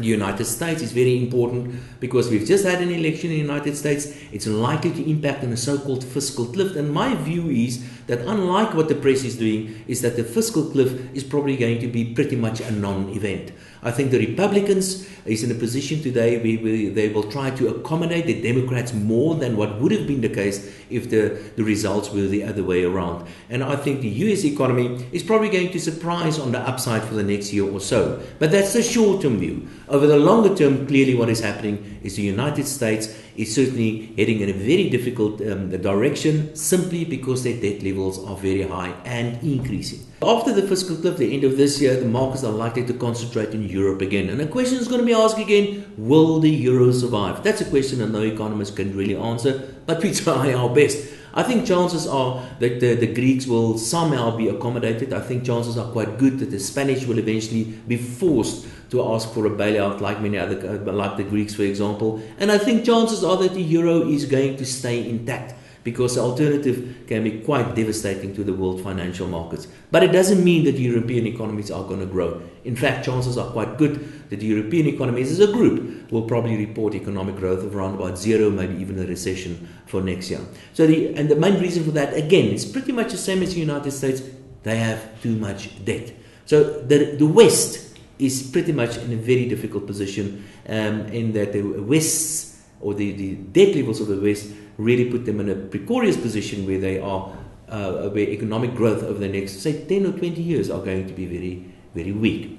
the United States is very important because we've just had an election in the United States. It's likely to impact on a so-called fiscal cliff. And my view is that unlike what the press is doing, is that the fiscal cliff is probably going to be pretty much a non-event. I think the Republicans is in a position today where they will try to accommodate the Democrats more than what would have been the case if the results were the other way around. And I think the US economy is probably going to surprise on the upside for the next year or so. But that's the short-term view. Over the longer term, clearly what is happening is the United States is certainly heading in a very difficult direction, simply because their debt levels are very high and increasing. After the fiscal cliff, the end of this year, the markets are likely to concentrate in Europe again. And the question is going to be asked again, will the euro survive? That's a question that no economist can really answer, but we try our best. I think chances are that the Greeks will somehow be accommodated. I think chances are quite good that the Spanish will eventually be forced to ask for a bailout, like many other, like the Greeks, for example. And I think chances are that the euro is going to stay intact, because the alternative can be quite devastating to the world financial markets. But it doesn't mean that European economies are going to grow. In fact, chances are quite good that the European economies as a group will probably report economic growth of around about zero, maybe even a recession for next year. So the main reason for that, again, is pretty much the same as the United States. They have too much debt. So the West is pretty much in a very difficult position, in that the West, or the debt levels of the West, really put them in a precarious position where they are, where economic growth over the next, say, 10 or 20 years are going to be very, very weak.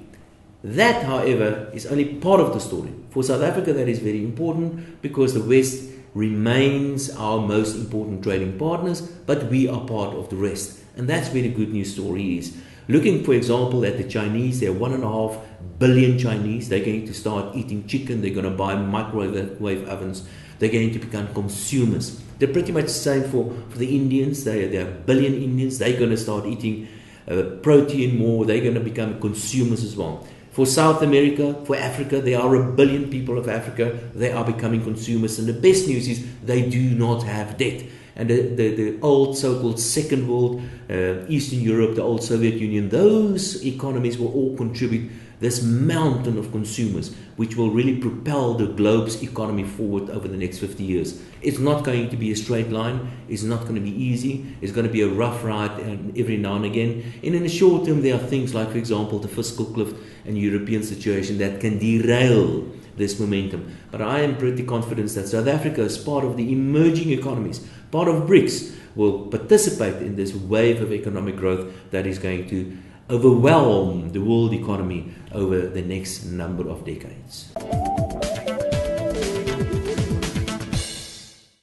That, however, is only part of the story. For South Africa, that is very important, because the West remains our most important trading partners, but we are part of the rest. And that's where the good news story is. Looking, for example, at the Chinese, there are 1.5 billion Chinese. They're going to start eating chicken. They're going to buy microwave ovens. They're going to become consumers. They're pretty much the same for the Indians. There are 1 billion Indians. They're going to start eating protein more. They're going to become consumers as well. For South America, for Africa, there are 1 billion people of Africa. They are becoming consumers. And the best news is they do not have debt. And the old so-called Second World, Eastern Europe, the old Soviet Union, those economies will all contribute this mountain of consumers, which will really propel the globe's economy forward over the next 50 years. It's not going to be a straight line. It's not going to be easy. It's going to be a rough ride every now and again. And in the short term, there are things like, for example, the fiscal cliff and European situation that can derail this momentum. But I am pretty confident that South Africa, as part of the emerging economies, part of BRICS, will participate in this wave of economic growth that is going to overwhelm the world economy over the next number of decades.